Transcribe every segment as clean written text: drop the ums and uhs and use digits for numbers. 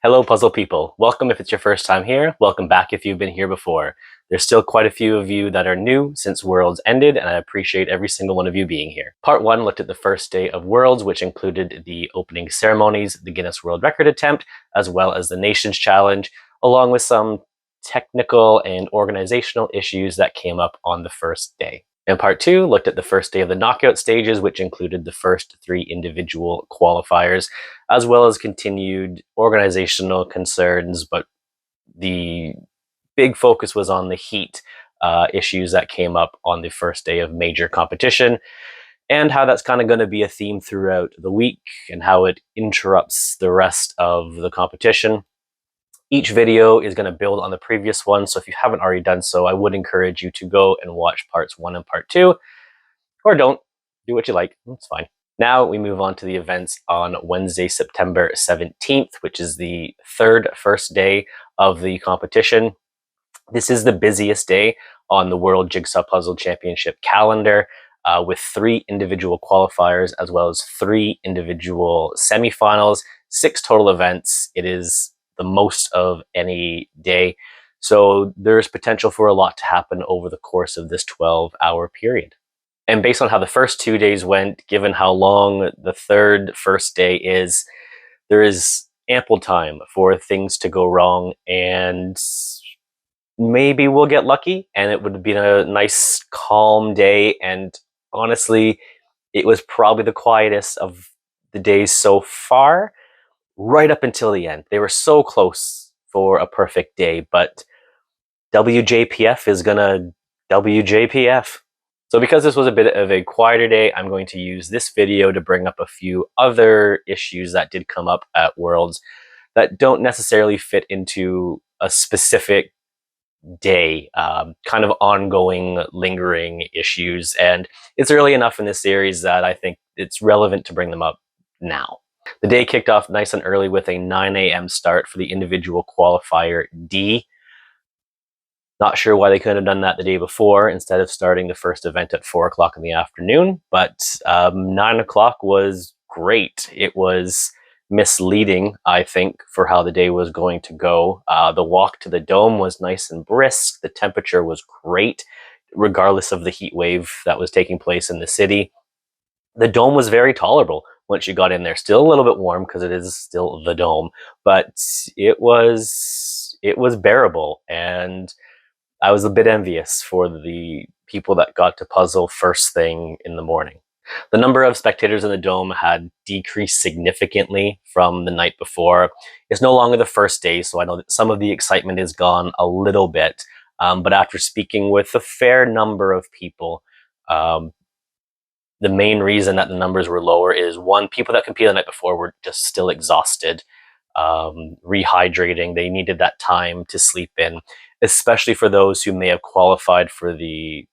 Hello puzzle people, welcome if it's your first time here, welcome back if you've been here before. There's still quite a few of you that are new since Worlds ended, and I appreciate every single one of you being here. Part 1 looked at the first day of Worlds, which included the opening ceremonies, the Guinness World Record attempt, as well as the Nations Challenge, along with some technical and organizational issues that came up on the first day. And part 2 looked at the first day of the knockout stages, which included the first 3 individual qualifiers, as well as continued organizational concerns, but the big focus was on the heat issues that came up on the first day of major competition, and how that's kind of going to be a theme throughout the week, and how it interrupts the rest of the competition. Each video is going to build on the previous one, so if you haven't already done so, I would encourage you to go and watch parts 1 and part 2, or don't. Do what you like, it's fine. Now we move on to the events on Wednesday, September 17th, which is the first day of the competition. This is the busiest day on the World Jigsaw Puzzle Championship calendar, with 3 individual qualifiers as well as 3 individual semifinals, 6 total events. It is the most of any day, so there's potential for a lot to happen over the course of this 12-hour period. And based on how the first 2 days went, given how long the first day is, there is ample time for things to go wrong, and maybe we'll get lucky and it would have been a nice calm day. And honestly, it was probably the quietest of the days so far, right up until the end. They were so close for a perfect day, but WJPF is gonna WJPF. So because this was a bit of a quieter day, I'm going to use this video to bring up a few other issues that did come up at Worlds that don't necessarily fit into a specific day, kind of ongoing, lingering issues. And it's early enough in this series that I think it's relevant to bring them up now. The day kicked off nice and early with a 9 a.m. start for the individual qualifier D. Not sure why they couldn't have done that the day before instead of starting the first event at 4 o'clock in the afternoon, but 9 o'clock was great. It was misleading, I think, for how the day was going to go. The walk to the dome was nice and brisk. The temperature was great, regardless of the heat wave that was taking place in the city. The dome was very tolerable once you got in there. Still a little bit warm because it is still the dome, but it was bearable, and I was a bit envious for the people that got to puzzle first thing in the morning. The number of spectators in the dome had decreased significantly from the night before. It's no longer the first day, so I know that some of the excitement is gone a little bit, but after speaking with a fair number of people, the main reason that the numbers were lower is, one, people that competed the night before were just still exhausted, rehydrating. They needed that time to sleep in, especially for those who may have qualified for the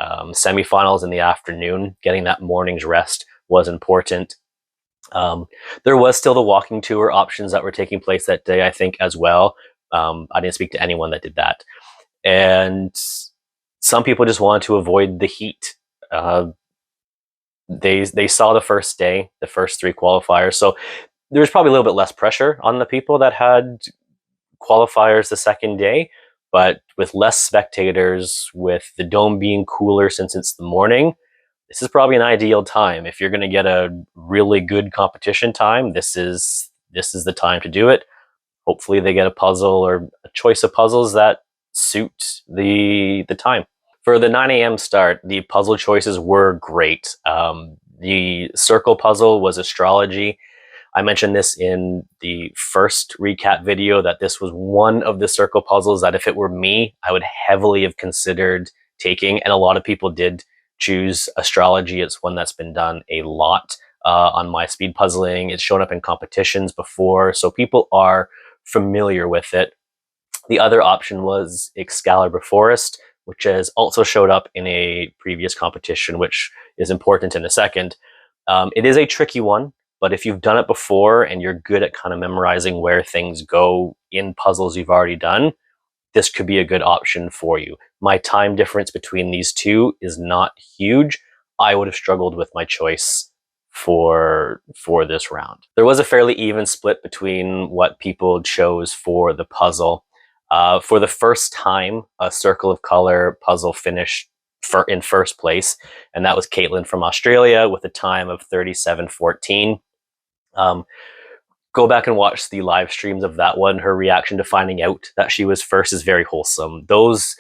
semifinals in the afternoon. Getting that morning's rest was important. There was still the walking tour options that were taking place that day, I think, as well. I didn't speak to anyone that did that. And some people just wanted to avoid the heat. They saw the first day, the first 3 qualifiers, so there was probably a little bit less pressure on the people that had qualifiers the second day, but with less spectators, with the dome being cooler since it's the morning, this is probably an ideal time. If you're going to get a really good competition time, this is the time to do it. Hopefully they get a puzzle or a choice of puzzles that suit the time. For the 9 a.m. start, the puzzle choices were great. The circle puzzle was astrology. I mentioned this in the first recap video, that this was one of the circle puzzles that if it were me, I would heavily have considered taking, and a lot of people did choose astrology. It's one that's been done a lot on my speed puzzling. It's shown up in competitions before, so people are familiar with it. The other option was Excalibur Forest, which has also showed up in a previous competition, which is important in a second. It is a tricky one, but if you've done it before and you're good at kind of memorizing where things go in puzzles you've already done, this could be a good option for you. My time difference between these two is not huge. I would have struggled with my choice for this round. There was a fairly even split between what people chose for the puzzle. For the first time, a circle of color puzzle finished in first place, and that was Caitlin from Australia with a time of 37:14. Go back and watch the live streams of that one. Her reaction to finding out that she was first is very wholesome. Those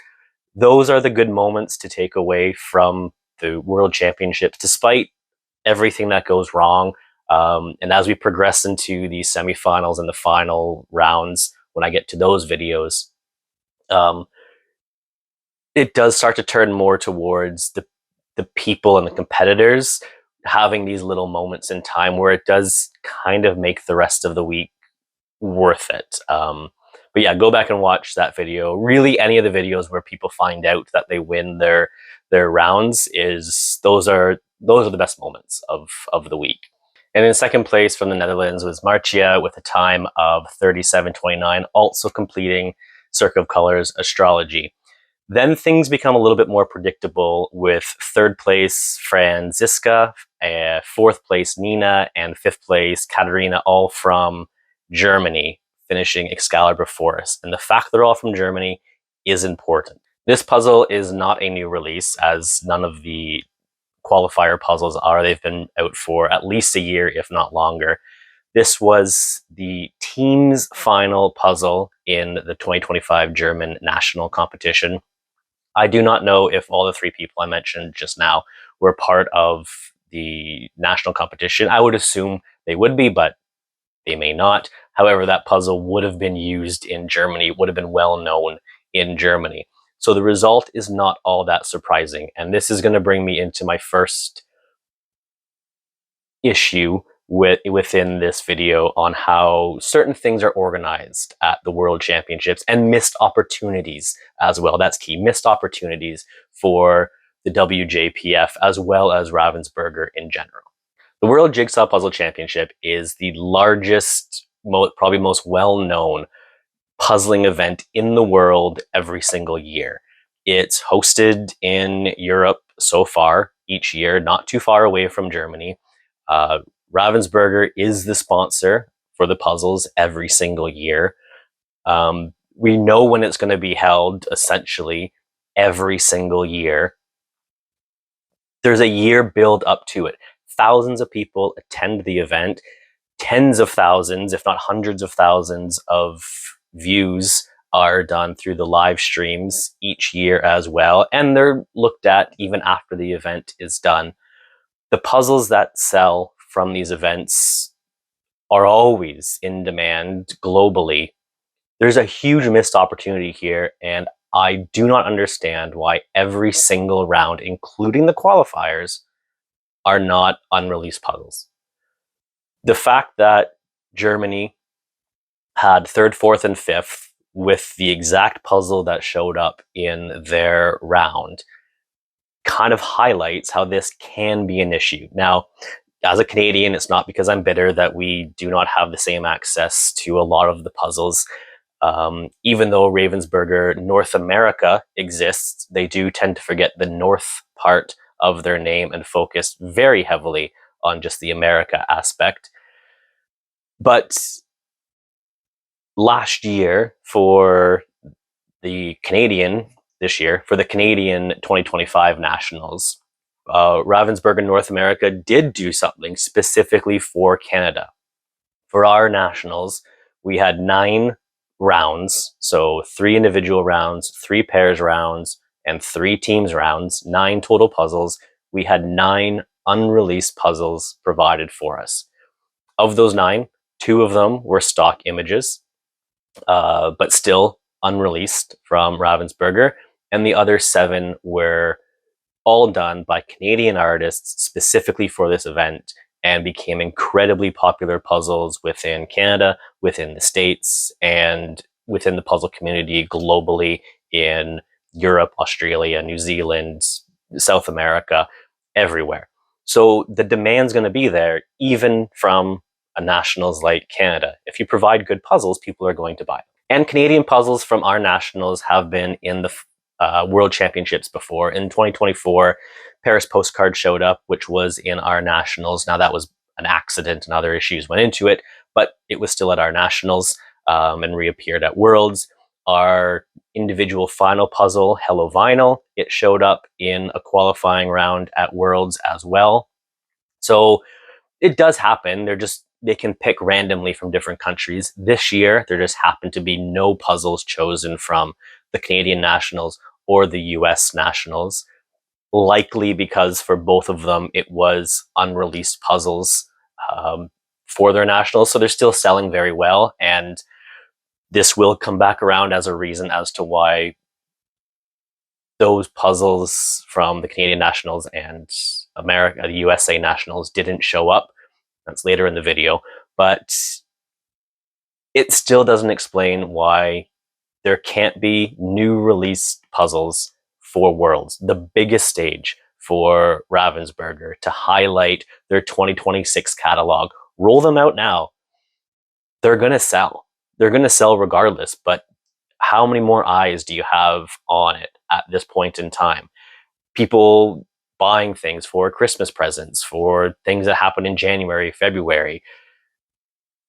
are the good moments to take away from the World Championships, despite everything that goes wrong. And as we progress into the semifinals and the final rounds, when I get to those videos, it does start to turn more towards the people and the competitors having these little moments in time where it does kind of make the rest of the week worth it. But yeah, go back and watch that video. Really, any of the videos where people find out that they win their rounds, those are the best moments of the week. And in second place from the Netherlands was Marcia with a time of 37:29, also completing Circle of Colors Astrology. Then things become a little bit more predictable with third place Franziska, fourth place Nina, and fifth place Katarina, all from Germany, finishing Excalibur Forest. And the fact they're all from Germany is important. This puzzle is not a new release, as none of the qualifier puzzles are. They've been out for at least a year, if not longer. This was the team's final puzzle in the 2025 German national competition. I do not know if all the three people I mentioned just now were part of the national competition. I would assume they would be, but they may not. However, that puzzle would have been used in Germany, would have been well known in Germany. So the result is not all that surprising. And this is going to bring me into my first issue within this video on how certain things are organized at the World Championships, and missed opportunities as well. That's key. Missed opportunities for the WJPF as well as Ravensburger in general. The World Jigsaw Puzzle Championship is the largest, probably most well-known puzzling event in the world every single year. It's hosted in Europe so far each year, not too far away from Germany. Ravensburger is the sponsor for the puzzles every single year. We know when it's going to be held, essentially, every single year. There's a year build up to it. Thousands of people attend the event. Tens of thousands, if not hundreds of thousands of views are done through the live streams each year as well. And they're looked at even after the event is done. The puzzles that sell from these events are always in demand globally. There's a huge missed opportunity here, and I do not understand why every single round, including the qualifiers, are not unreleased puzzles. The fact that Germany had third, fourth, and fifth with the exact puzzle that showed up in their round kind of highlights how this can be an issue. Now, as a Canadian, it's not because I'm bitter that we do not have the same access to a lot of the puzzles. Even though Ravensburger North America exists, they do tend to forget the North part of their name and focus very heavily on just the America aspect. But last year for the Canadian, this year for the Canadian 2025 Nationals, Ravensburger North America did do something specifically for Canada. For our Nationals, we had 9 rounds, so 3 individual rounds, 3 pairs rounds, and 3 teams rounds, 9 total puzzles. We had 9 unreleased puzzles provided for us. Of those 9, 2 of them were stock images, but still unreleased from Ravensburger, and the other 7 were all done by Canadian artists specifically for this event, and became incredibly popular puzzles within Canada, within the States, and within the puzzle community globally in Europe, Australia, New Zealand, South America, everywhere. So the demand's going to be there, even from a nationals like Canada. If you provide good puzzles, people are going to buy them. And Canadian puzzles from our nationals have been in the World Championships before. In 2024, Paris Postcard showed up, which was in our nationals. Now that was an accident and other issues went into it, but it was still at our nationals and reappeared at Worlds. Our individual final puzzle, Hello Vinyl, it showed up in a qualifying round at Worlds as well. So it does happen. They can pick randomly from different countries. This year, there just happened to be no puzzles chosen from the Canadian Nationals or the US Nationals, likely because for both of them, it was unreleased puzzles for their nationals. So they're still selling very well. And this will come back around as a reason as to why those puzzles from the Canadian Nationals and the USA Nationals didn't show up. That's later in the video, but it still doesn't explain why there can't be new released puzzles for Worlds, the biggest stage for Ravensburger, to highlight their 2026 catalog. Roll them out now. They're going to sell. They're going to sell regardless, but how many more eyes do you have on it at this point in time? People buying things for Christmas presents, for things that happen in January, February.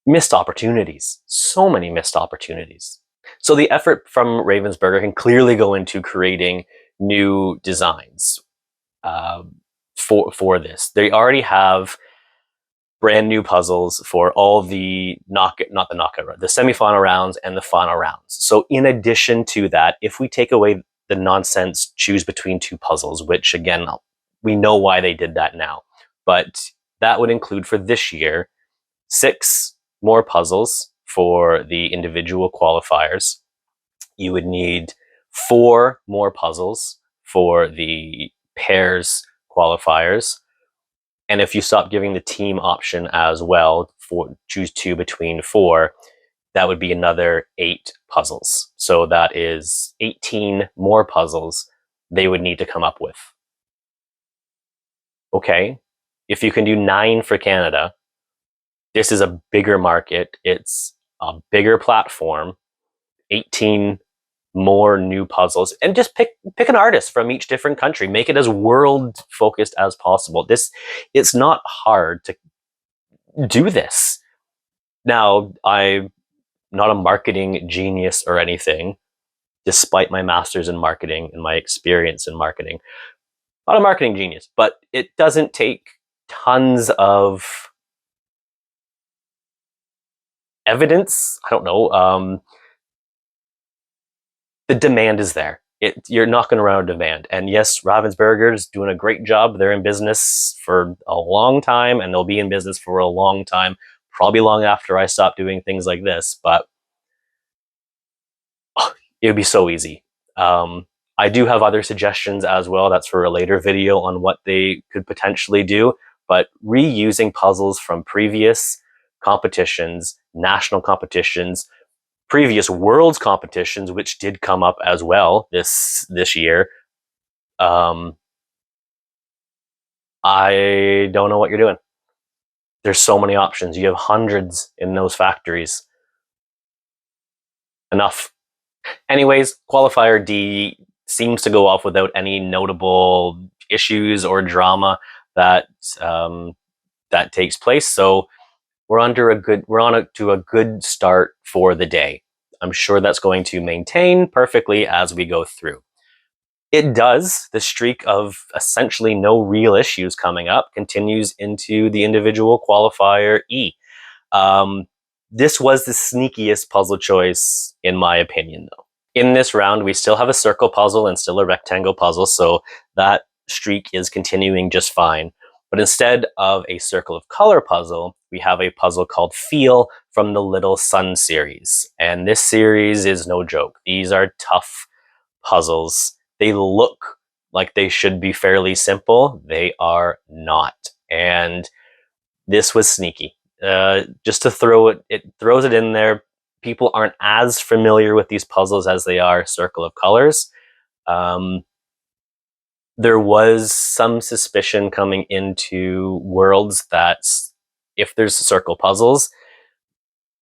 Missed opportunities. So many missed opportunities. So the effort from Ravensburger can clearly go into creating new designs for this. They already have brand new puzzles for all the the semifinal rounds and the final rounds. So in addition to that, if we take away the nonsense choose between two puzzles, which again, we know why they did that now, but that would include for this year 6 more puzzles for the individual qualifiers. You would need 4 more puzzles for the pairs qualifiers. And if you stop giving the team option as well, for choose 2 between 4, that would be another 8 puzzles. So that is 18 more puzzles they would need to come up with. Okay, if you can do 9 for Canada, this is a bigger market. It's a bigger platform, 18 more new puzzles, and just pick an artist from each different country. Make it as world focused as possible. It's not hard to do this. Now, I'm not a marketing genius or anything, despite my master's in marketing and my experience in marketing. Not a marketing genius, but it doesn't take tons of evidence. I don't know. The demand is there. You're not going to run out of demand. And yes, Ravensburger is doing a great job. They're in business for a long time, and they'll be in business for a long time, probably long after I stop doing things like this. But it would be so easy. I do have other suggestions as well. That's for a later video on what they could potentially do. But reusing puzzles from previous competitions, national competitions, previous Worlds competitions, which did come up as well this year. I don't know what you're doing. There's so many options. You have hundreds in those factories. Enough. Anyways, Qualifier D seems to go off without any notable issues or drama that takes place. So we're on to a good start for the day. I'm sure that's going to maintain perfectly as we go through. It does. The streak of essentially no real issues coming up continues into the individual qualifier E. This was the sneakiest puzzle choice, in my opinion, though. In this round, we still have a circle puzzle and still a rectangle puzzle, so that streak is continuing just fine. But instead of a circle of color puzzle, we have a puzzle called Feel from the Little Sun series. And this series is no joke. These are tough puzzles. They look like they should be fairly simple. They are not. And this was sneaky. Just to throws it in there. People aren't as familiar with these puzzles as they are Circle of Colors. There was some suspicion coming into Worlds that if there's circle puzzles,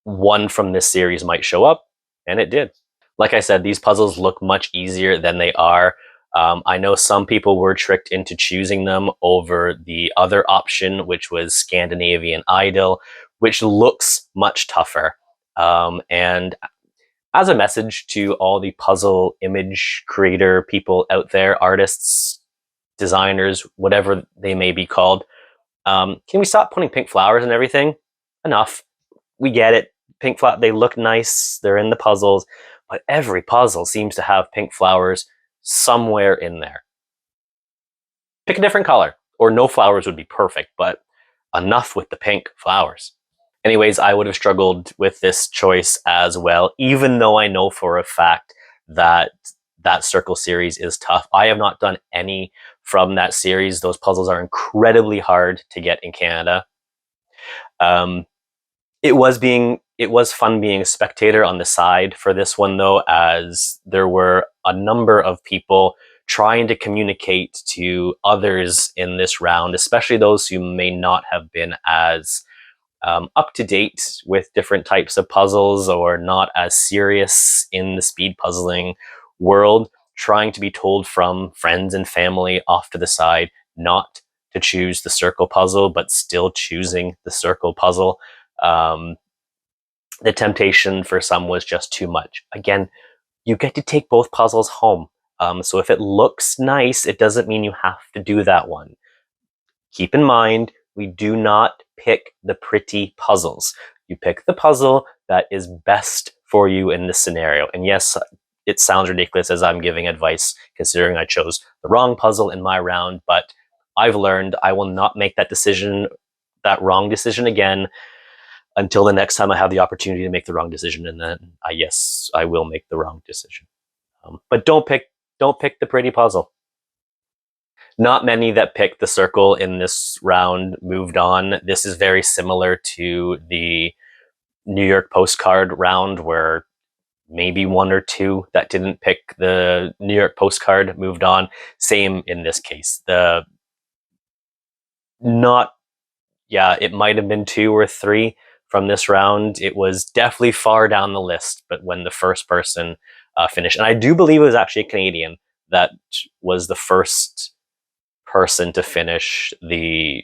one from this series might show up, and it did. Like I said, these puzzles look much easier than they are. I know some people were tricked into choosing them over the other option, which was Scandinavian Idol, which looks much tougher. And as a message to all the puzzle image creator people out there, artists, designers, whatever they may be called, can we stop putting pink flowers and everything? Enough. We get it. Pink flower, they look nice. They're in the puzzles, but every puzzle seems to have pink flowers somewhere in there. Pick a different color, or no flowers would be perfect, but enough with the pink flowers. Anyways, I would have struggled with this choice as well, even though I know for a fact that that circle series is tough. I have not done any from that series. Those puzzles are incredibly hard to get in Canada. It was fun being a spectator on the side for this one, though, as there were a number of people trying to communicate to others in this round, especially those who may not have been as up to date with different types of puzzles or not as serious in the speed puzzling world, trying to be told from friends and family off to the side not to choose the circle puzzle, but still choosing the circle puzzle. The temptation for some was just too much. Again, you get to take both puzzles home. So if it looks nice, it doesn't mean you have to do that one. Keep in mind, we do not pick the pretty puzzles. You pick the puzzle that is best for you in this scenario. And yes, it sounds ridiculous as I'm giving advice, considering I chose the wrong puzzle in my round, but I've learned I will not make that wrong decision again until the next time I have the opportunity to make the wrong decision, and then yes, I will make the wrong decision. But don't pick the pretty puzzle. Not many that picked the circle in this round moved on. This is very similar to the New York postcard round, where maybe one or two that didn't pick the New York postcard moved on. Same in this case. It might have been 2 or 3 from this round. It was definitely far down the list, but when the first person finished, and I do believe it was actually a Canadian that was the first person to finish the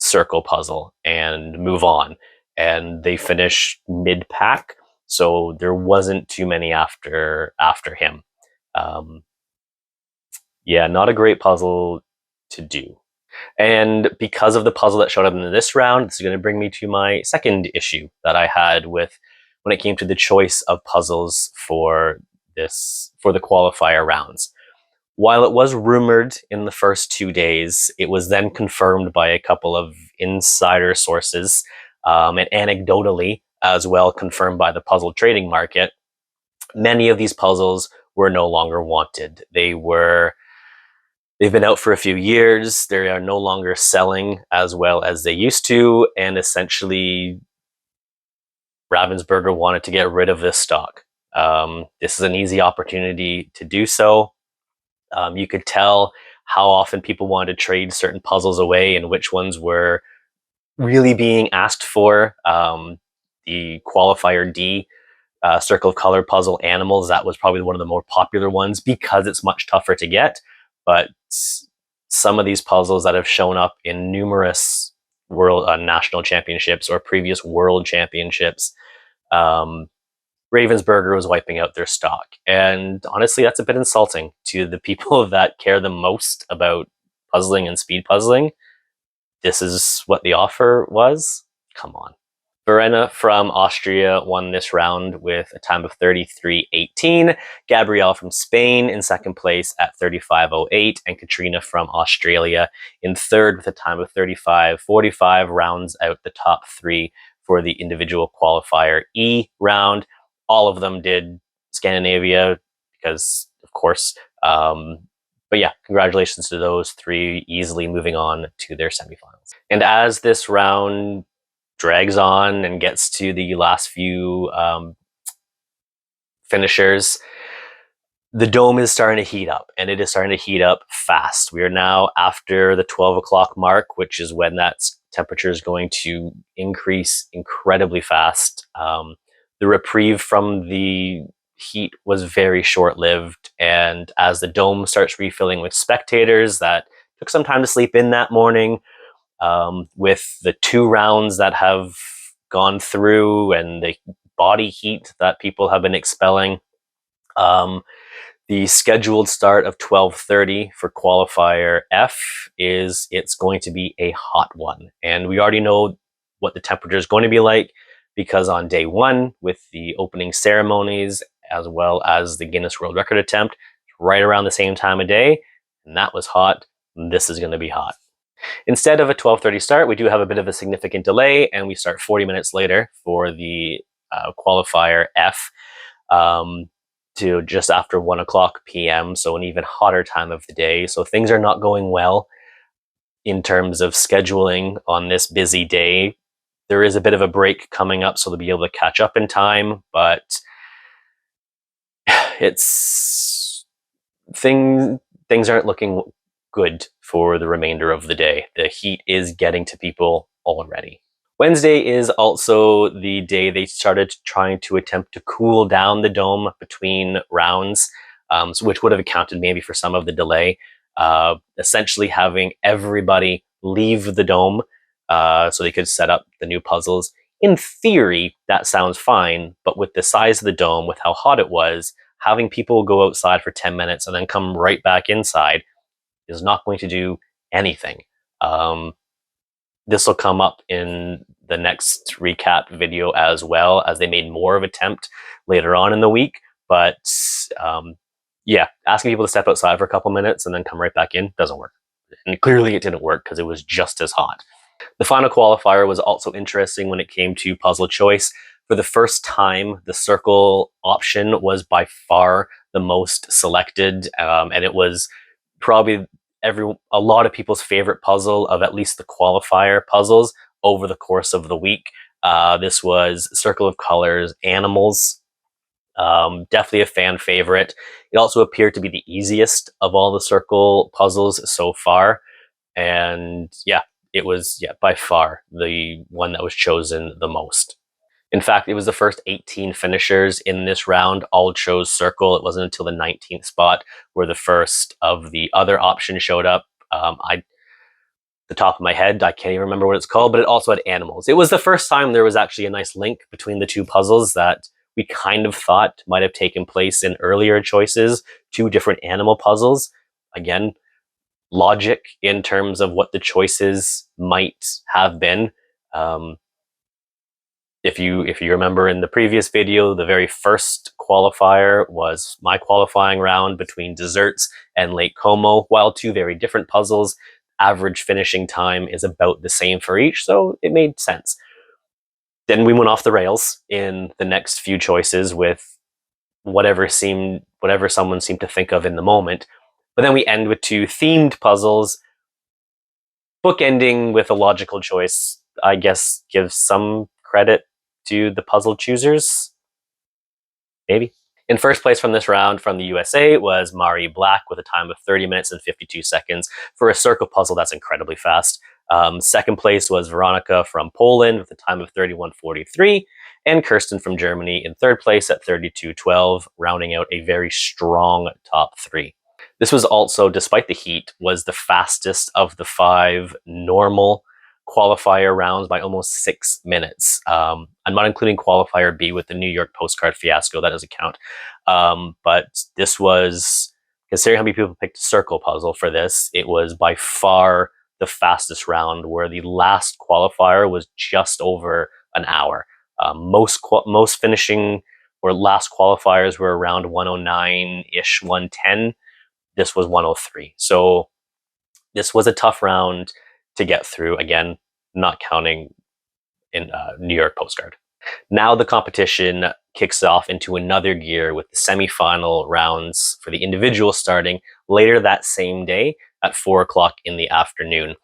circle puzzle and move on, and they finished mid-pack, so there wasn't too many after him. Yeah, not a great puzzle to do. And because of the puzzle that showed up in this round, this is going to bring me to my second issue that I had with when it came to the choice of puzzles for the qualifier rounds. While it was rumored in the first 2 days, it was then confirmed by a couple of insider sources, and anecdotally as well confirmed by the puzzle trading market. Many of these puzzles were no longer wanted. They've been out for a few years. They are no longer selling as well as they used to, and essentially Ravensburger wanted to get rid of this stock. This is an easy opportunity to do so. You could tell how often people wanted to trade certain puzzles away and which ones were really being asked for. The Qualifier D, Circle of Color puzzle Animals, that was probably one of the more popular ones because it's much tougher to get. But some of these puzzles that have shown up in numerous world national championships or previous world championships, Ravensburger was wiping out their stock. And honestly, that's a bit insulting to the people that care the most about puzzling and speed puzzling. This is what the offer was? Come on. Verena from Austria won this round with a time of 33.18. Gabrielle from Spain in second place at 35.08. And Katrina from Australia in third with a time of 35.45. Rounds out the top 3 for the individual qualifier E round. All of them did Scandinavia because, of course. But yeah, congratulations to those 3 easily moving on to their semifinals. And as this round drags on and gets to the last few finishers, the dome is starting to heat up, and it is starting to heat up fast. We are now after the 12 o'clock mark, which is when that temperature is going to increase incredibly fast. The reprieve from the heat was very short-lived, and as the dome starts refilling with spectators that took some time to sleep in that morning, with the 2 rounds that have gone through and the body heat that people have been expelling, the scheduled start of 12:30 for Qualifier F it's going to be a hot one. And we already know what the temperature is going to be like, because on day 1, with the opening ceremonies, as well as the Guinness World Record attempt, right around the same time of day, and that was hot. This is going to be hot. Instead of a 12:30 start, we do have a bit of a significant delay, and we start 40 minutes later for the Qualifier F, to just after 1 o'clock p.m., so an even hotter time of the day. So things are not going well in terms of scheduling on this busy day. There is a bit of a break coming up, so they'll be able to catch up in time, but things aren't looking good for the remainder of the day. The heat is getting to people already. Wednesday is also the day they started trying to attempt to cool down the dome between rounds, which would have accounted maybe for some of the delay. Essentially having everybody leave the dome so they could set up the new puzzles. In theory, that sounds fine, but with the size of the dome, with how hot it was, having people go outside for 10 minutes and then come right back inside is not going to do anything. This will come up in the next recap video, as well, as they made more of an attempt later on in the week. But yeah, asking people to step outside for a couple minutes and then come right back in doesn't work. And clearly it didn't work, because it was just as hot. The final qualifier was also interesting when it came to puzzle choice. For the first time, the circle option was by far the most selected, and it was probably a lot of people's favorite puzzle of at least the qualifier puzzles over the course of the week. This was Circle of Colors Animals. Definitely a fan favorite. It also appeared to be the easiest of all the circle puzzles so far. And yeah, it was by far the one that was chosen the most. In fact, it was the first 18 finishers in this round all chose circle. It wasn't until the 19th spot where the first of the other options showed up. The top of my head, I can't even remember what it's called, but it also had animals. It was the first time there was actually a nice link between the 2 puzzles that we kind of thought might have taken place in earlier choices, 2 different animal puzzles. Again, logic in terms of what the choices might have been. If you remember in the previous video, the very first qualifier was my qualifying round between Desserts and Lake Como. While 2 very different puzzles, average finishing time is about the same for each, so it made sense. Then we went off the rails in the next few choices with whatever someone seemed to think of in the moment. But then we end with 2 themed puzzles. Bookending with a logical choice, I guess, gives some credit to the puzzle choosers, maybe. In first place from this round from the USA was Mari Black with a time of 30 minutes and 52 seconds. For a circle puzzle, that's incredibly fast. Second place was Veronica from Poland with a time of 31:43, and Kirsten from Germany in third place at 32:12, rounding out a very strong top 3. This was also, despite the heat, was the fastest of the 5 normal qualifier rounds by almost 6 minutes. I'm not including Qualifier B with the New York postcard fiasco. That doesn't count. But this was, considering how many people picked circle puzzle for this, it was by far the fastest round, where the last qualifier was just over an hour. Most finishing or last qualifiers were around 109-ish, 110. This was 103. So this was a tough round to get through, again, not counting in New York postcard. Now the competition kicks off into another gear with the semi-final rounds for the individual starting later that same day at 4 o'clock in the afternoon.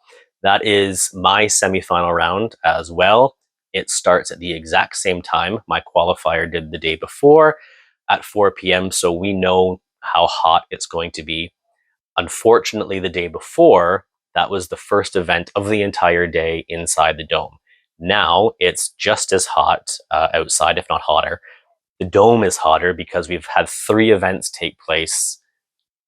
That is my semi-final round as well. It starts at the exact same time my qualifier did the day before at 4 p.m. So we know how hot it's going to be. Unfortunately, the day before, that was the first event of the entire day inside the dome. Now it's just as hot outside, if not hotter. The dome is hotter because we've had 3 events take place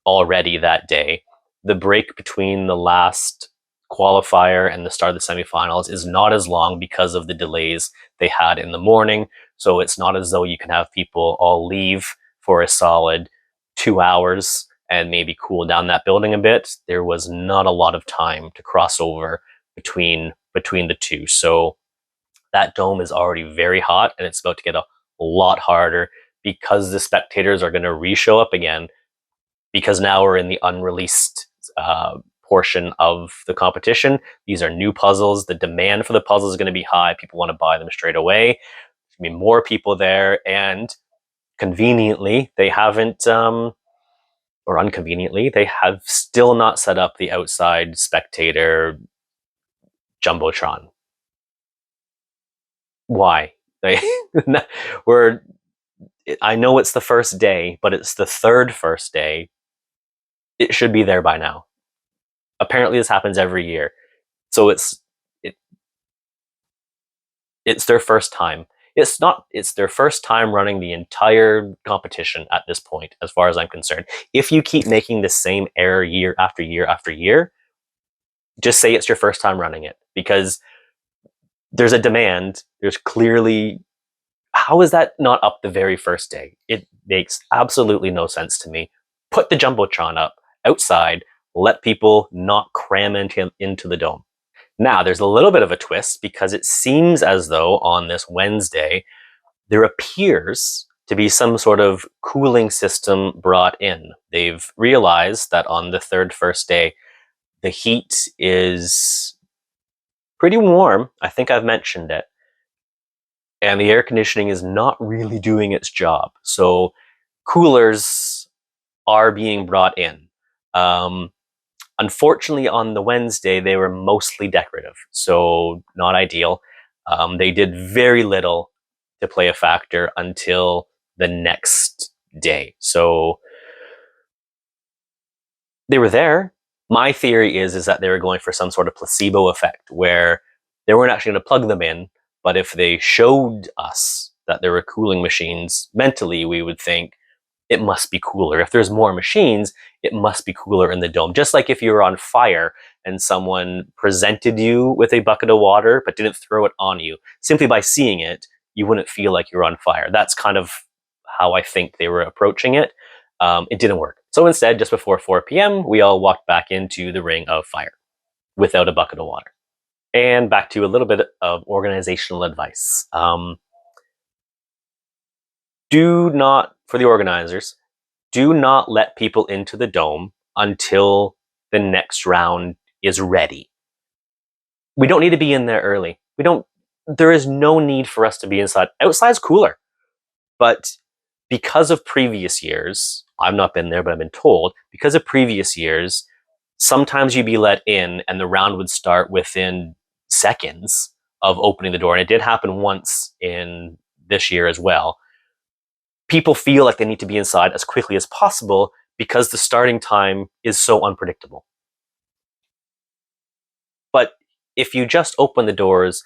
already that day. The break between the last qualifier and the start of the semifinals is not as long because of the delays they had in the morning. So it's not as though you can have people all leave for a solid 2 hours and maybe cool down that building a bit. There was not a lot of time to cross over between the two. So that dome is already very hot, and it's about to get a lot harder because the spectators are going to re-show up again, because now we're in the unreleased portion of the competition. These are new puzzles. The demand for the puzzles is going to be high. People want to buy them straight away. There's going to be more people there, and conveniently, they haven't, or unconveniently, they have still not set up the outside spectator jumbotron. Why? I know it's the first day, but it's the third first day. It should be there by now. Apparently this happens every year. So it's their first time. It's their first time running the entire competition at this point, as far as I'm concerned. If you keep making the same error year after year after year, just say it's your first time running it, because there's a demand. There's clearly, how is that not up the very first day? It makes absolutely no sense to me. Put the jumbotron up outside, let people not cram into the dome. Now, there's a little bit of a twist, because it seems as though on this Wednesday, there appears to be some sort of cooling system brought in. They've realized that on the first day, the heat is pretty warm. I think I've mentioned it. And the air conditioning is not really doing its job. So coolers are being brought in. Unfortunately, on the Wednesday, they were mostly decorative, so not ideal. They did very little to play a factor until the next day. So they were there. My theory is that they were going for some sort of placebo effect, where they weren't actually going to plug them in, but if they showed us that there were cooling machines, mentally we would think it must be cooler. If there's more machines, it must be cooler in the dome. Just like if you were on fire and someone presented you with a bucket of water but didn't throw it on you, simply by seeing it, you wouldn't feel like you're on fire. That's kind of how I think they were approaching it. It didn't work. So instead, just before 4 p.m., we all walked back into the ring of fire without a bucket of water. And back to a little bit of organizational advice. For the organizers, do not let people into the dome until the next round is ready. We don't need to be in there early. There is no need for us to be inside. Outside's cooler. But because of previous years, I've not been there, but I've been told, because of previous years, sometimes you'd be let in and the round would start within seconds of opening the door. And it did happen once in this year as well. People feel like they need to be inside as quickly as possible because the starting time is so unpredictable. But if you just open the doors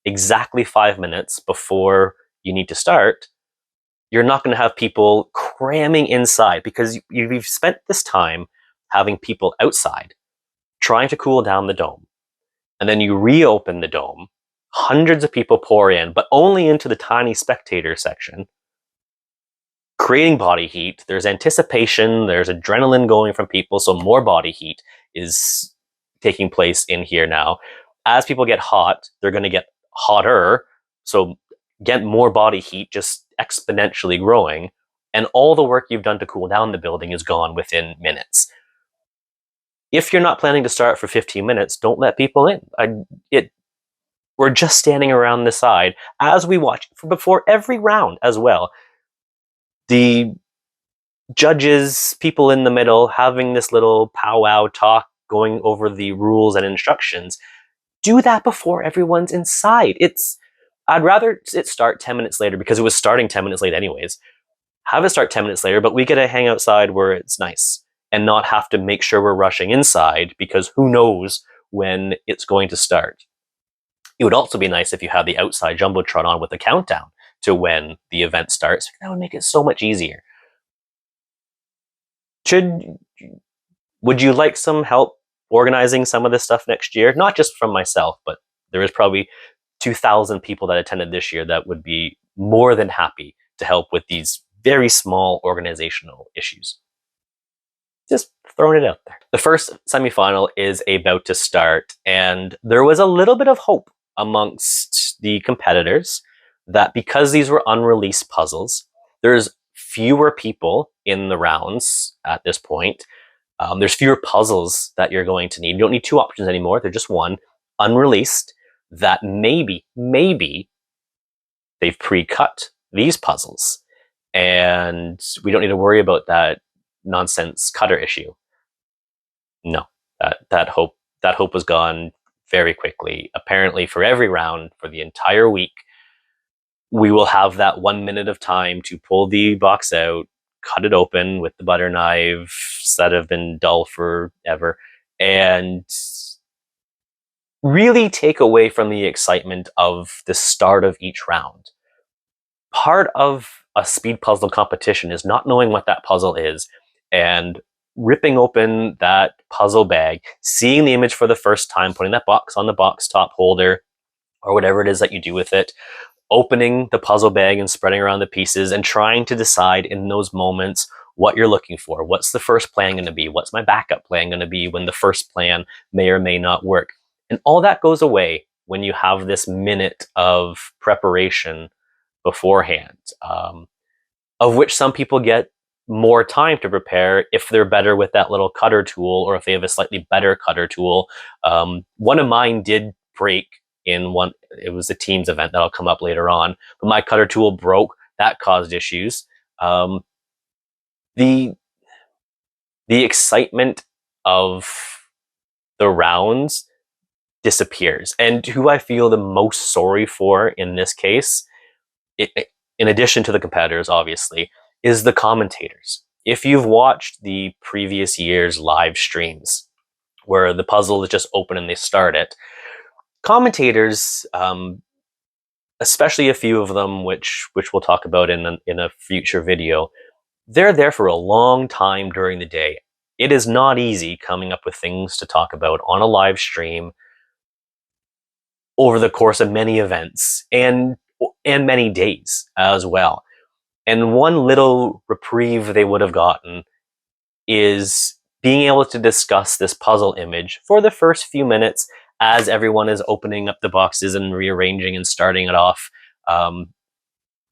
exactly 5 minutes before you need to start, you're not going to have people cramming inside, because you've spent this time having people outside trying to cool down the dome. And then you reopen the dome, hundreds of people pour in, but only into the tiny spectator section, creating body heat. There's anticipation, there's adrenaline going from people, so more body heat is taking place in here now. As people get hot, they're going to get hotter, so get more body heat, just exponentially growing, and all the work you've done to cool down the building is gone within minutes. If you're not planning to start for 15 minutes, don't let people in. We're just standing around the side as we watch before every round as well. The judges, people in the middle, having this little powwow talk, going over the rules and instructions. Do that before everyone's inside. I'd rather it start 10 minutes later, because it was starting 10 minutes late anyways. Have it start 10 minutes later, but we get to hang outside where it's nice and not have to make sure we're rushing inside, because who knows when it's going to start. It would also be nice if you had the outside jumbotron on with a countdown to when the event starts. That would make it so much easier. Would you like some help organizing some of this stuff next year? Not just from myself, but there is probably 2,000 people that attended this year that would be more than happy to help with these very small organizational issues. Just throwing it out there. The first semifinal is about to start, and there was a little bit of hope amongst the competitors that because these were unreleased puzzles, there's fewer people in the rounds at this point. There's fewer puzzles that you're going to need. You don't need two options anymore. They're just one, unreleased, that maybe they've pre-cut these puzzles. And we don't need to worry about that nonsense cutter issue. No, that hope was gone very quickly. Apparently for every round for the entire week, we will have that 1 minute of time to pull the box out, cut it open with the butter knives that have been dull forever, and really take away from the excitement of the start of each round. Part of a speed puzzle competition is not knowing what that puzzle is and ripping open that puzzle bag, seeing the image for the first time, putting that box on the box top holder or whatever it is that you do with it, opening the puzzle bag and spreading around the pieces and trying to decide in those moments what you're looking for. What's the first plan going to be? What's my backup plan going to be when the first plan may or may not work? And all that goes away when you have this minute of preparation beforehand, of which some people get more time to prepare if they're better with that little cutter tool or if they have a slightly better cutter tool. One of mine did break in one, it was a Teams event that'll come up later on, but my cutter tool broke. That caused issues. The excitement of the rounds disappears. And who I feel the most sorry for in this case, in addition to the competitors, obviously, is the commentators. If you've watched the previous year's live streams where the puzzle is just open and they start it, commentators, especially a few of them, which we'll talk about in a future video, they're there for a long time during the day. It is not easy coming up with things to talk about on a live stream over the course of many events and many days as well. And one little reprieve they would have gotten is being able to discuss this puzzle image for the first few minutes as everyone is opening up the boxes and rearranging and starting it off. And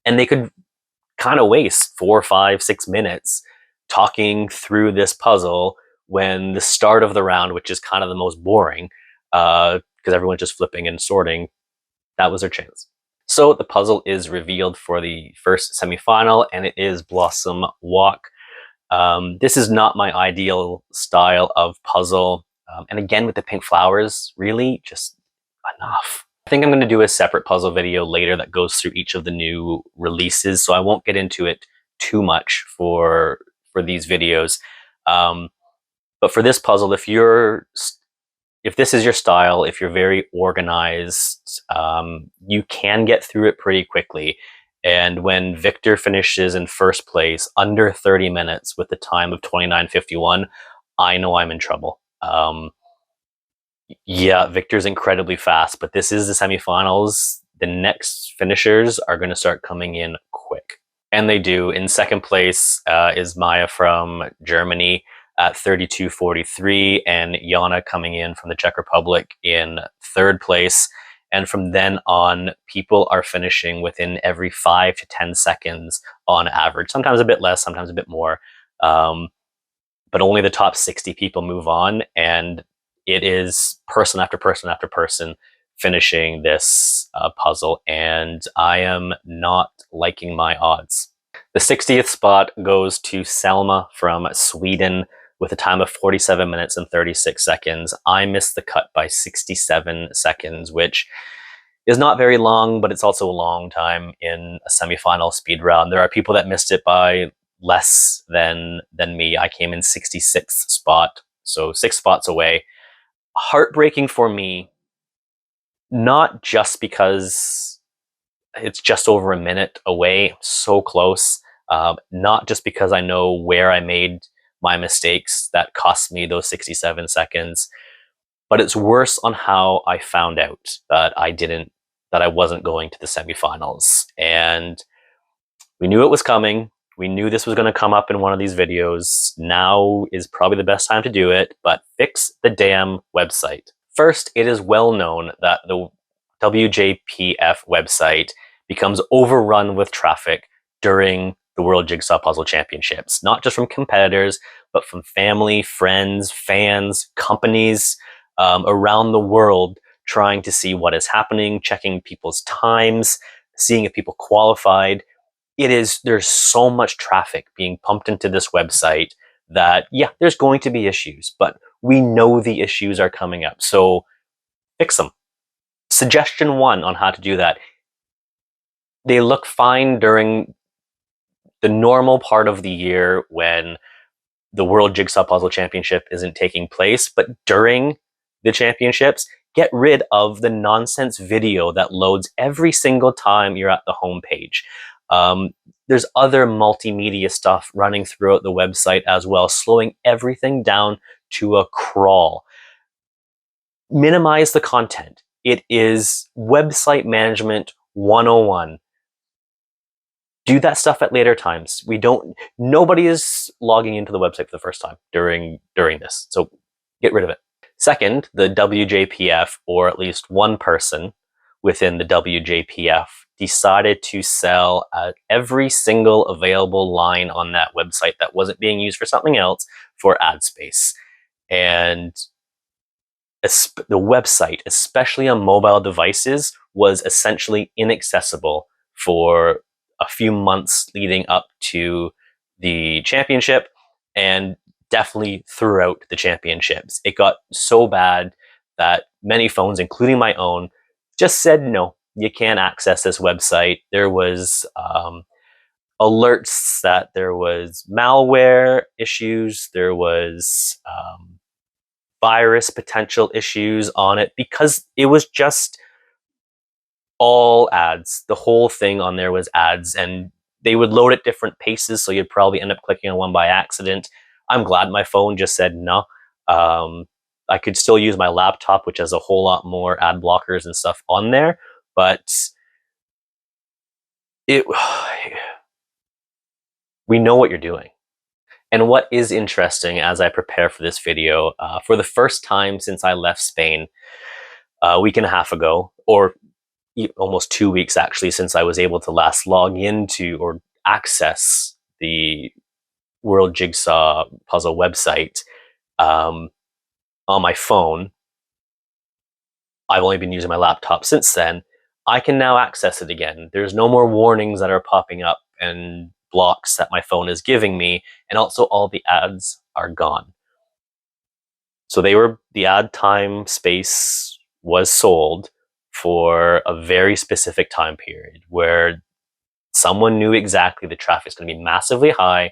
they could kind of waste 4, 5, 6 minutes talking through this puzzle when the start of the round, which is kind of the most boring, because everyone's just flipping and sorting, that was their chance. So the puzzle is revealed for the first semifinal, and it is Blossom Walk. This is not my ideal style of puzzle. And again, with the pink flowers, really just enough. I think I'm going to do a separate puzzle video later that goes through each of the new releases, so I won't get into it too much for these videos. But for this puzzle, if this is your style, if you're very organized, you can get through it pretty quickly. And when Victor finishes in first place under 30 minutes with the time of 29:51, I know I'm in trouble. Yeah, Victor's incredibly fast, but this is the semifinals. The next finishers are going to start coming in quick. And they do. In second place is Maya from Germany at 32:43, and Yana coming in from the Czech Republic in third place. And from then on, people are finishing within every 5 to 10 seconds on average. Sometimes a bit less, sometimes a bit more. But only the top 60 people move on, and it is person after person after person finishing this puzzle, and I am not liking my odds. The 60th spot goes to Selma from Sweden with a time of 47 minutes and 36 seconds. I missed the cut by 67 seconds, which is not very long, but it's also a long time in a semifinal speed round. There are people that missed it by less than me. I came in 66th spot, so 6 spots away. Heartbreaking for me, not just because It's just over a minute away, so close. Not just because I know where I made my mistakes that cost me those 67 seconds, but it's worse on how I found out that I wasn't going to the semifinals. And we knew it was coming. We knew this was going to come up in one of these videos. Now is probably the best time to do it, but fix the damn website. First, it is well known that the WJPF website becomes overrun with traffic during the World Jigsaw Puzzle Championships, not just from competitors, but from family, friends, fans, companies around the world trying to see what is happening, checking people's times, seeing if people qualified. There's so much traffic being pumped into this website that, yeah, there's going to be issues, but we know the issues are coming up, so fix them. Suggestion 1 on how to do that. They look fine during the normal part of the year when the World Jigsaw Puzzle Championship isn't taking place, but during the championships, get rid of the nonsense video that loads every single time you're at the homepage. There's other multimedia stuff running throughout the website as well, slowing everything down to a crawl. Minimize the content. It is website management 101. Do that stuff at later times. Nobody is logging into the website for the first time during this, so get rid of it. Second, the WJPF, or at least one person within the WJPF, decided to sell every single available line on that website that wasn't being used for something else for ad space. And the website, especially on mobile devices, was essentially inaccessible for a few months leading up to the championship, and definitely throughout the championships. It got so bad that many phones, including my own, just said, no, you can't access this website. There was alerts that there was malware issues, there was virus potential issues on it, because it was just all ads. The whole thing on there was ads, and they would load at different paces, so you'd probably end up clicking on one by accident. I'm glad my phone just said no. I could still use my laptop, which has a whole lot more ad blockers and stuff on there, but we know what you're doing. And what is interesting as I prepare for this video, for the first time since I left Spain a week and a half ago, or almost 2 weeks actually, since I was able to last log into or access the World Jigsaw Puzzle website on my phone. I've only been using my laptop since then. I can now access it again. There's no more warnings that are popping up and blocks that my phone is giving me, and also all the ads are gone. So the ad time space was sold for a very specific time period where someone knew exactly the traffic's going to be massively high,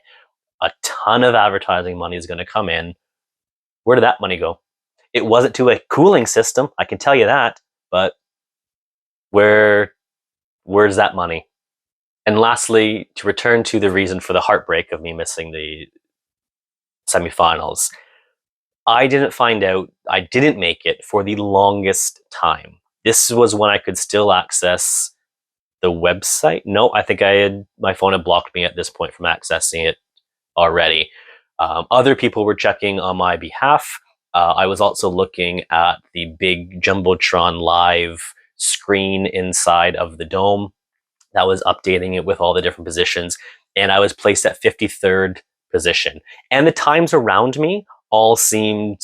a ton of advertising money is going to come in. Where did that money go? It wasn't to a cooling system, I can tell you that, but where's that money? And lastly, to return to the reason for the heartbreak of me missing the semifinals, I didn't find out I didn't make it for the longest time. This was when I could still access the website. No, I think my phone had blocked me at this point from accessing it already. Other people were checking on my behalf. I was also looking at the big Jumbotron live screen inside of the dome that was updating it with all the different positions, and I was placed at 53rd position. And the times around me all seemed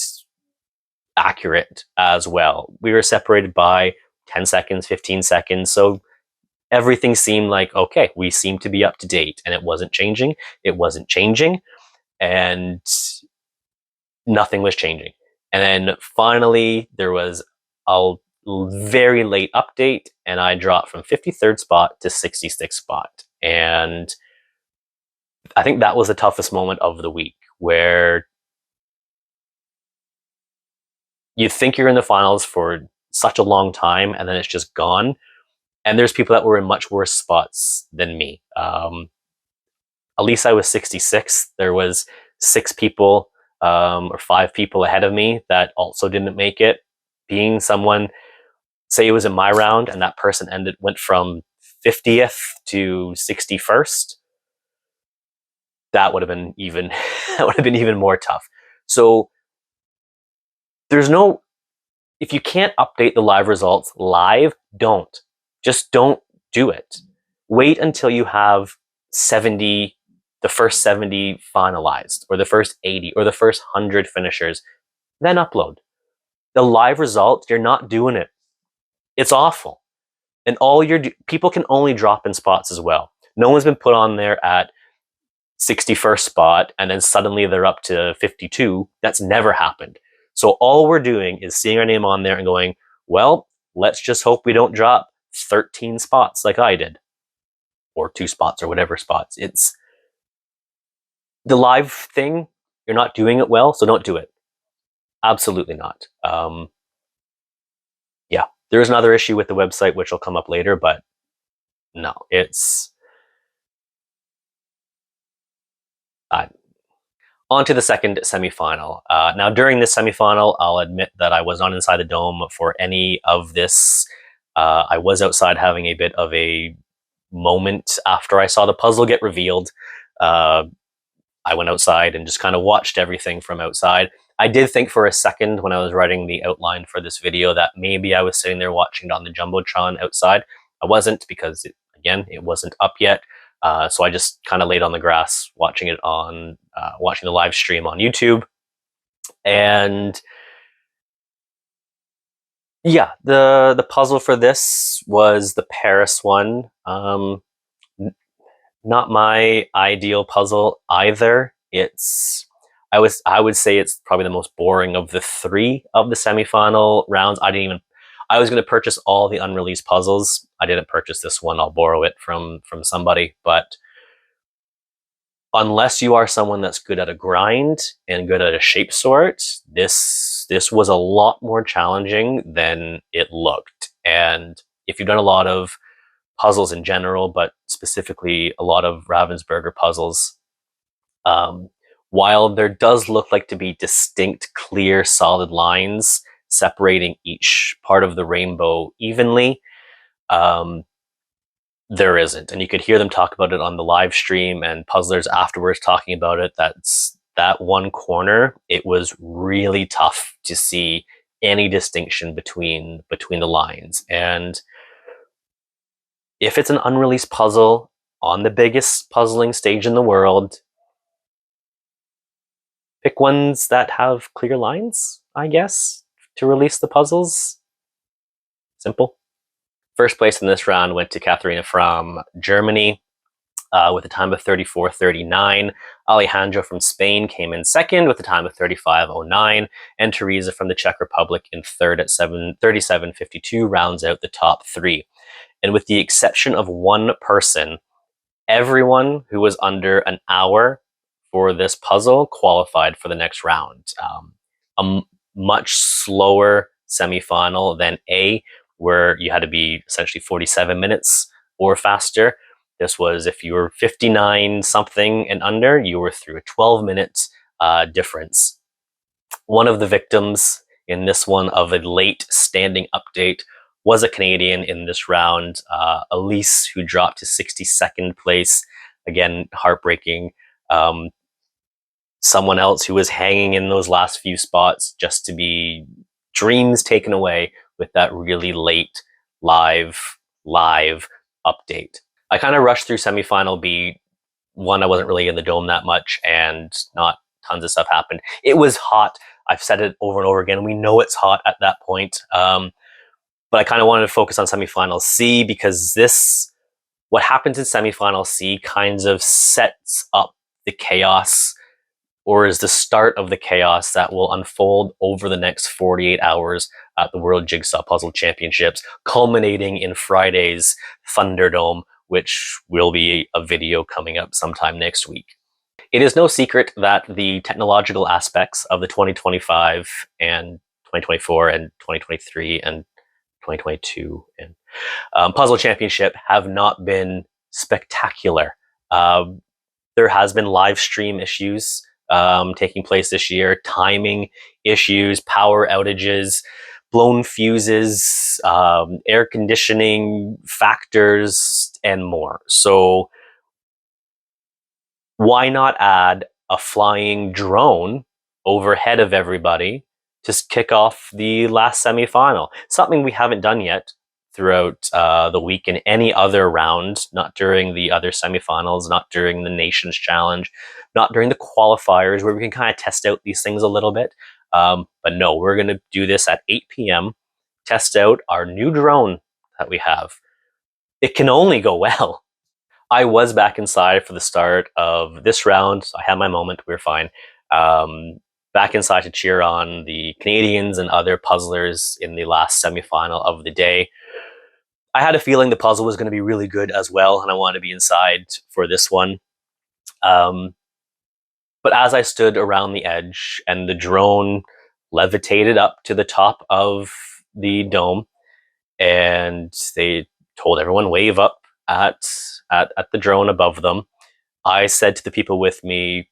accurate as well. We were separated by 10 seconds, 15 seconds, so everything seemed like, okay, we seem to be up to date, and it wasn't changing, and nothing was changing. And then finally, there was a very late update, and I dropped from 53rd spot to 66th spot. And I think that was the toughest moment of the week, where you think you're in the finals for such a long time, and then it's just gone. And there's people that were in much worse spots than me. At least I was 66th. There was 6 people or 5 people ahead of me that also didn't make it. Being someone, say it was in my round and that person went from 50th to 61st, that would have been even more tough. So there's no, if you can't update the live results live, just don't do it. Wait until you have 70, the first 70 finalized, or the first 80, or the first 100 finishers, then upload. The live results, you're not doing it. It's awful. And people can only drop in spots as well. No one's been put on there at 61st spot and then suddenly they're up to 52. That's never happened. So all we're doing is seeing our name on there and going, well, let's just hope we don't drop 13 spots like I did, or 2 spots or whatever spots. It's the live thing. You're not doing it well, so don't do it. Absolutely not. Yeah, there's another issue with the website, which will come up later, but no, it's on to the second semifinal. Now, during this semifinal, I'll admit that I was not inside the dome for any of this. I was outside having a bit of a moment after I saw the puzzle get revealed. I went outside and just kind of watched everything from outside. I did think for a second when I was writing the outline for this video that maybe I was sitting there watching it on the Jumbotron outside. I wasn't, because it wasn't up yet. So I just kind of laid on the grass watching it on, watching the live stream on YouTube. And yeah, the puzzle for this was the Paris one. Not my ideal puzzle either. I would say it's probably the most boring of the 3 of the semifinal rounds. I was going to purchase all the unreleased puzzles. I didn't purchase this one. I'll borrow it from somebody. But unless you are someone that's good at a grind and good at a shape sort, this was a lot more challenging than it looked. And if you've done a lot of puzzles in general, but specifically a lot of Ravensburger puzzles, while there does look like to be distinct, clear, solid lines separating each part of the rainbow evenly, there isn't. And you could hear them talk about it on the live stream and puzzlers afterwards talking about it. That one corner, it was really tough to see any distinction between the lines. And if it's an unreleased puzzle on the biggest puzzling stage in the world, pick ones that have clear lines, I guess, to release the puzzles. Simple. First place in this round went to Katharina from Germany with a time of 34:39. Alejandro from Spain came in second with a time of 35:09. And Teresa from the Czech Republic in third at 37:52 rounds out the top 3. And with the exception of one person, everyone who was under an hour for this puzzle qualified for the next round. A much slower semifinal than A, where you had to be essentially 47 minutes or faster. This was, if you were 59 something and under, you were through a 12-minute difference. One of the victims in this one of a late standing update was a Canadian in this round, Elise, who dropped to 62nd place. Again, heartbreaking. Someone else who was hanging in those last few spots just to be dreams taken away with that really late live update. I kind of rushed through semifinal B. One, I wasn't really in the dome that much, and not tons of stuff happened. It was hot. I've said it over and over again. We know it's hot at that point. But I kind of wanted to focus on semifinal C, because what happens in semifinal C kind of sets up the chaos, or is the start of the chaos that will unfold over the next 48 hours at the World Jigsaw Puzzle Championships, culminating in Friday's Thunderdome, which will be a video coming up sometime next week. It is no secret that the technological aspects of the 2025 and 2024 and 2023 and 2022 and Puzzle Championship have not been spectacular. There has been live stream issues taking place this year, timing issues, power outages, blown fuses, air conditioning factors, and more. So why not add a flying drone overhead of everybody to kick off the last semifinal? Something we haven't done yet throughout the week in any other round, not during the other semifinals, not during the Nations Challenge, not during the qualifiers, where we can kind of test out these things a little bit. But no, we're going to do this at 8 p.m., test out our new drone that we have. It can only go well. I was back inside for the start of this round, so I had my moment, we were fine. Back inside to cheer on the Canadians and other puzzlers in the last semifinal of the day. I had a feeling the puzzle was going to be really good as well, and I wanted to be inside for this one. But as I stood around the edge and the drone levitated up to the top of the dome, and they told everyone wave up at the drone above them, I said to the people with me,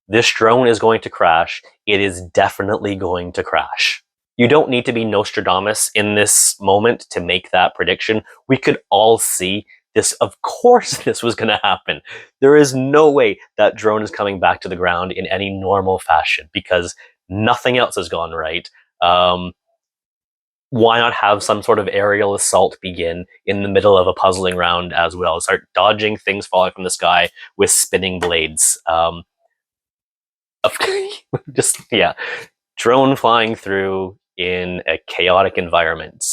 this drone is going to crash. It is definitely going to crash. You don't need to be Nostradamus in this moment to make that prediction. We could all see this. Of course this was going to happen. There is no way that drone is coming back to the ground in any normal fashion because nothing else has gone right. Why not have some sort of aerial assault begin in the middle of a puzzling round as well? Start dodging things falling from the sky with spinning blades. Just, yeah. Drone flying through in a chaotic environment.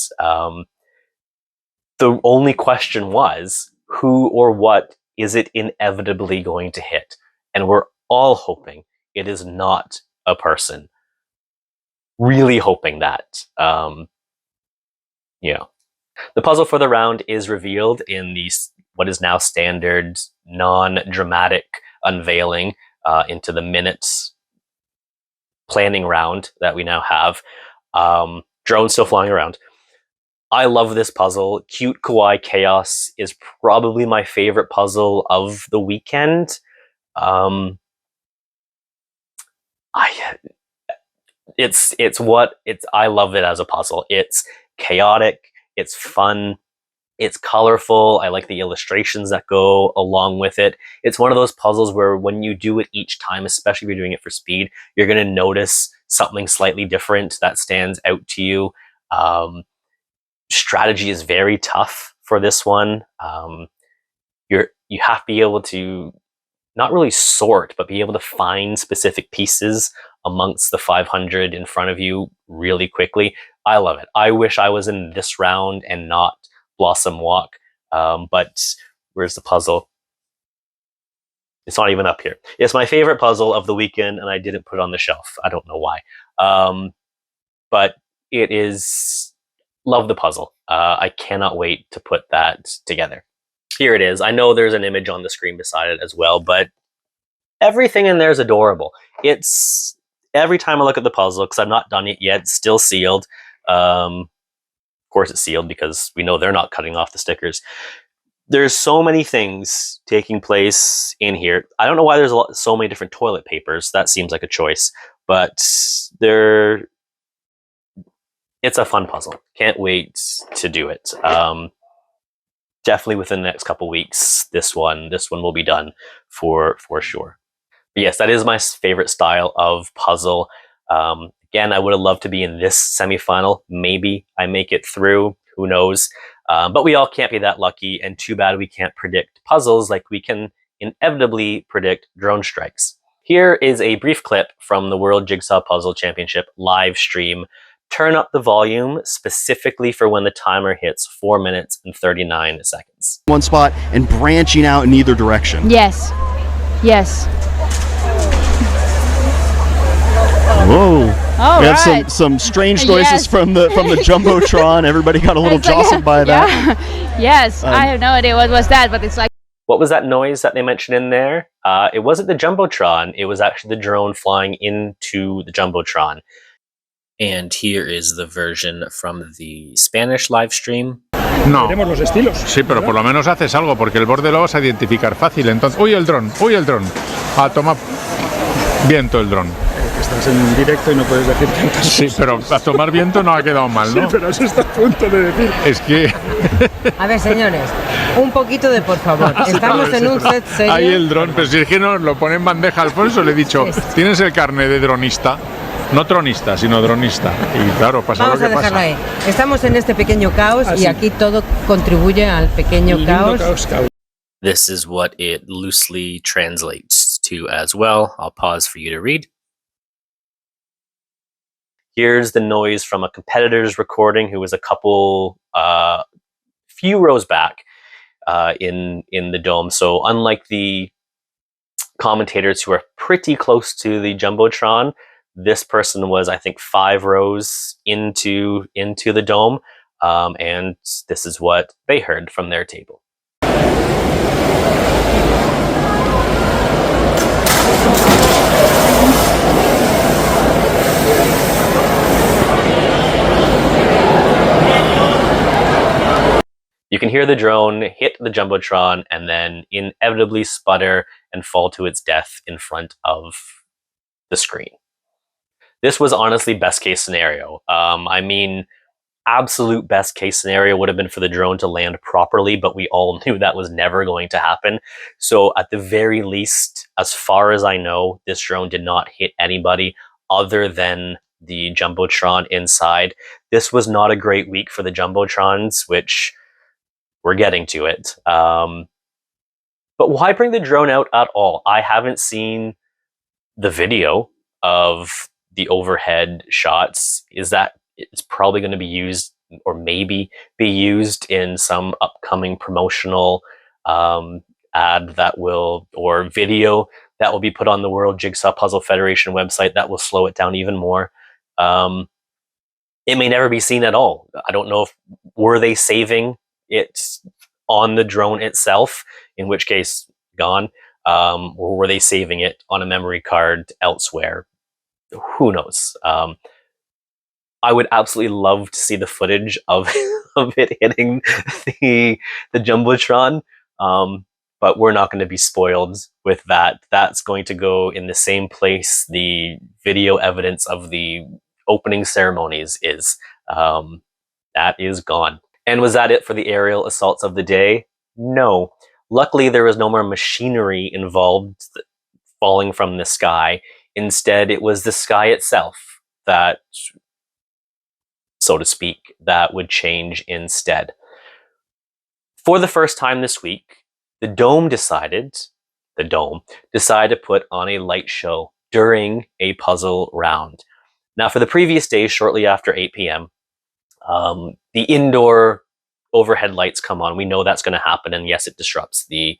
The only question was, who or what is it inevitably going to hit? And we're all hoping it is not a person. Really hoping that. Yeah. The puzzle for the round is revealed in the what is now standard non-dramatic unveiling into the minutes planning round that we now have. Drone still flying around. I love this puzzle. Cute Kawaii Chaos is probably my favorite puzzle of the weekend. I love it as a puzzle. It's chaotic, it's fun, it's colorful. I like the illustrations that go along with it. It's one of those puzzles where when you do it each time, especially if you're doing it for speed, you're going to notice something slightly different that stands out to you. Strategy is very tough for this one. You have to be able to not really sort, but be able to find specific pieces amongst the 500 in front of you really quickly. I love it. I wish I was in this round and not Blossom Walk. But where's the puzzle? It's not even up here. It's my favorite puzzle of the weekend, and I didn't put it on the shelf. I don't know why. But it is... Love the puzzle. I cannot wait to put that together. Here it is. I know there's an image on the screen beside it as well, but everything in there is adorable. It's... Every time I look at the puzzle, because I've not done it yet, it's still sealed. Of course it's sealed because we know they're not cutting off the stickers. There's so many things taking place in here. I don't know why there's so many different toilet papers. That seems like a choice, but it's a fun puzzle. Can't wait to do it. Definitely within the next couple weeks, this one will be done for sure. But yes, that is my favorite style of puzzle. Again, I would have loved to be in this semifinal. Maybe I make it through. Who knows? But we all can't be that lucky, and too bad we can't predict puzzles like we can inevitably predict drone strikes. Here is a brief clip from the World Jigsaw Puzzle Championship live stream. Turn up the volume specifically for when the timer hits 4 minutes and 39 seconds. One spot and branching out in either direction. Yes. Yes. Whoa! Oh, we have some strange noises from the jumbotron. Everybody got a little jostled by that. Yeah. Yes, I have no idea what was that, but it's like. What was that noise that they mentioned in there? It wasn't the jumbotron. It was actually the drone flying into the jumbotron. And here is the version from the Spanish live stream. No. Veremos los estilos. Sí, pero por lo menos haces algo, porque el borde lo vas a identificar fácil. Entonces, ¡uy, el dron! ¡Uy, el dron! A tomar viento el dron. Estás en directo y no puedes decir tantas Sí, cosas. pero a tomar viento no ha quedado mal, ¿no? Sí, pero eso está a punto de decir. Es que A ver, señores, un poquito de por favor. Estamos en un set serio. ahí el dron, pero si es que no lo pone en bandeja Alfonso, le he dicho, ¿tienes el carnet de dronista? No tronista, sino dronista. Y claro, pasa Vamos lo a que dejarlo pasa. ahí. Estamos en este pequeño caos y Así. aquí todo contribuye al pequeño Lindo caos. caos. This is what it loosely translates to as well. I'll pause for you to read. Here's the noise from a competitor's recording who was a couple, few rows back in the dome. So unlike the commentators who are pretty close to the Jumbotron, this person was, I think, 5 rows into the dome, and this is what they heard from their table. You can hear the drone hit the Jumbotron and then inevitably sputter and fall to its death in front of the screen. This was honestly best case scenario. I mean, absolute best case scenario would have been for the drone to land properly, but we all knew that was never going to happen. So at the very least, as far as I know, this drone did not hit anybody other than the Jumbotron inside. This was not a great week for the Jumbotrons, which we're getting to it. But why bring the drone out at all? I haven't seen the video of the overhead shots. Is that it's probably going to be used, or maybe be used in some upcoming promotional ad that will, or video that will be put on the World Jigsaw Puzzle Federation website that will slow it down even more. It may never be seen at all. I don't know if were they saving it on the drone itself, in which case gone, or were they saving it on a memory card elsewhere? Who knows? I would absolutely love to see the footage of of it hitting the Jumbotron, but we're not going to be spoiled with that. That's going to go in the same place the video evidence of the opening ceremonies is. That is gone. And was that it for the aerial assaults of the day? No. Luckily, there was no more machinery involved falling from the sky. Instead, it was the sky itself that, so to speak, that would change instead. For the first time this week, the dome decided to put on a light show during a puzzle round. Now, for the previous day, shortly after 8 p.m., the indoor overhead lights come on. We know that's going to happen, and yes, it disrupts the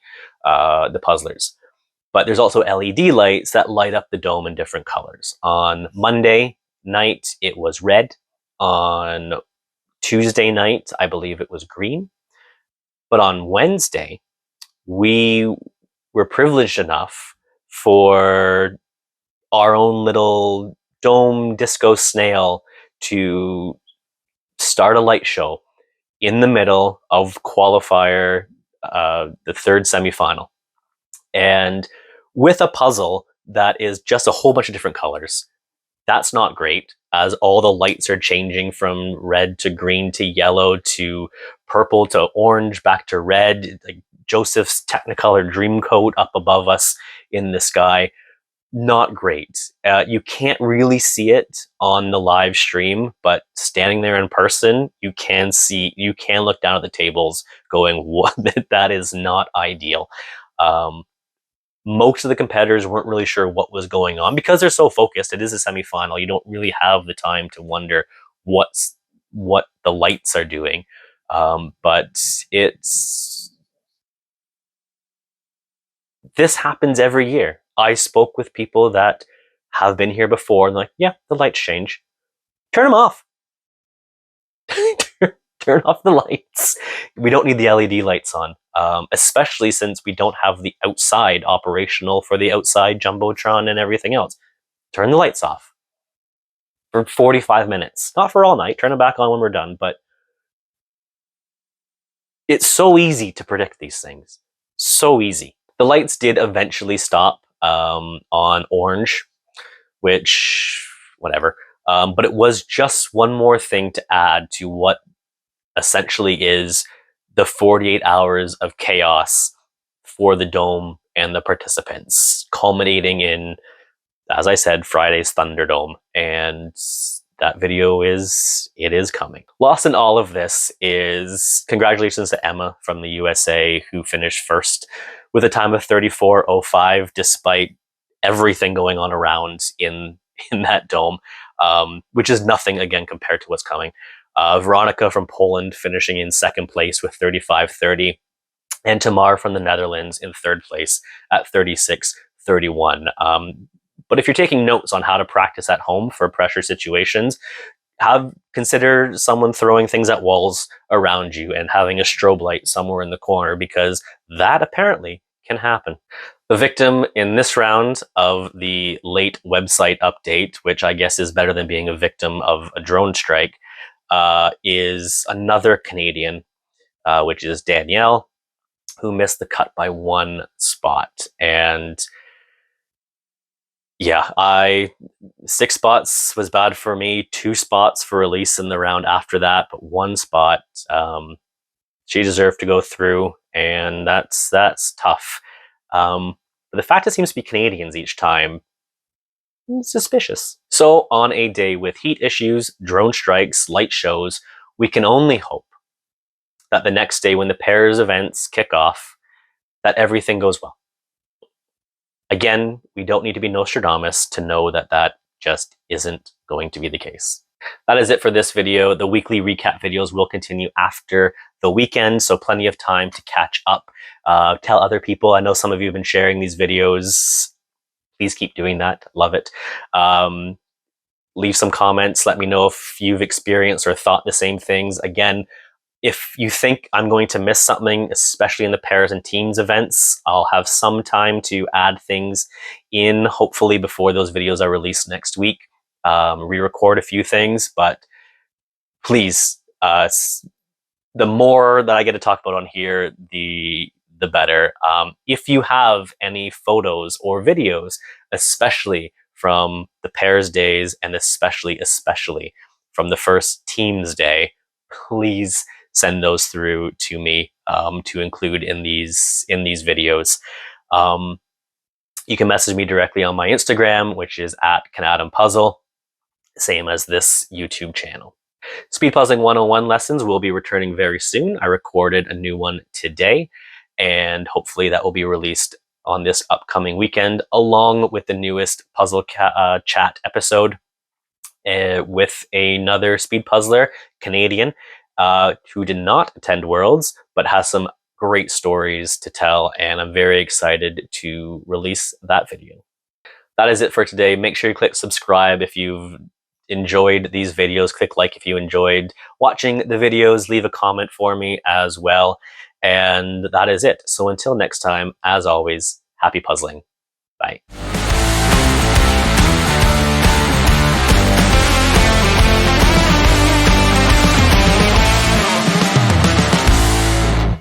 puzzlers. But there's also LED lights that light up the dome in different colors. On Monday night, it was red. On Tuesday night, I believe it was green. But on Wednesday, we were privileged enough for our own little dome disco snail to start a light show in the middle of Qualifier, the third semifinal. And with a puzzle that is just a whole bunch of different colors. That's not great, as all the lights are changing from red to green to yellow to purple to orange back to red. Like Joseph's Technicolor Dreamcoat up above us in the sky. Not great. You can't really see it on the live stream, but standing there in person, you can look down at the tables going, what? That is not ideal. Most of the competitors weren't really sure what was going on because they're so focused. It is a semifinal. You don't really have the time to wonder what the lights are doing. But this happens every year. I spoke with people that have been here before and like, yeah, the lights change. Turn them off. Turn off the lights. We don't need the LED lights on, especially since we don't have the outside operational for the outside Jumbotron and everything else. Turn the lights off. for 45 minutes. Not for all night, turn them back on when we're done, but it's so easy to predict these things. So easy. The lights did eventually stop on orange, which, whatever. But it was just one more thing to add to what essentially is the 48 hours of chaos for the Dome and the participants, culminating in, as I said, Friday's Thunderdome. And that video is coming. Lost in all of this is congratulations to Emma from the USA, who finished first with a time of 34:05, despite everything going on around in that dome, which is nothing again compared to what's coming. Veronica from Poland finishing in second place with 35:30, and Tamar from the Netherlands in third place at 36:31. But if you're taking notes on how to practice at home for pressure situations, consider someone throwing things at walls around you and having a strobe light somewhere in the corner, because that apparently can happen. The victim in this round of the late website update, which I guess is better than being a victim of a drone strike, is another Canadian, which is Danielle, who missed the cut by 1 spot. And yeah, 6 spots was bad for me, 2 spots for Elise in the round after that, but 1 spot, she deserved to go through, and that's tough. But the fact it seems to be Canadians each time, suspicious. So on a day with heat issues, drone strikes, light shows, we can only hope that the next day when the pairs events kick off, that everything goes well. Again, we don't need to be Nostradamus to know that that just isn't going to be the case. That is it for this video. The weekly recap videos will continue after the weekend, so plenty of time to catch up. Tell other people. I know some of you have been sharing these videos. Please keep doing that. Love it. Leave some comments. Let me know if you've experienced or thought the same things. Again, if you think I'm going to miss something, especially in the pairs and teams events, I'll have some time to add things in, hopefully before those videos are released next week. Re-record a few things, but please, the more that I get to talk about on here, the better. If you have any photos or videos, especially from the pairs days and especially from the first teams day, please send those through to me to include in these videos. You can message me directly on my Instagram, which is @canadampuzzle, same as this YouTube channel. Speed Puzzling 101 lessons will be returning very soon. I recorded a new one today, and hopefully that will be released on this upcoming weekend, along with the newest puzzle chat episode with another speed puzzler, Canadian, who did not attend Worlds, but has some great stories to tell, and I'm very excited to release that video. That is it for today. Make sure you click subscribe if you've enjoyed these videos. Click like if you enjoyed watching the videos. Leave a comment for me as well. And that is it. So until next time, as always, happy puzzling. Bye.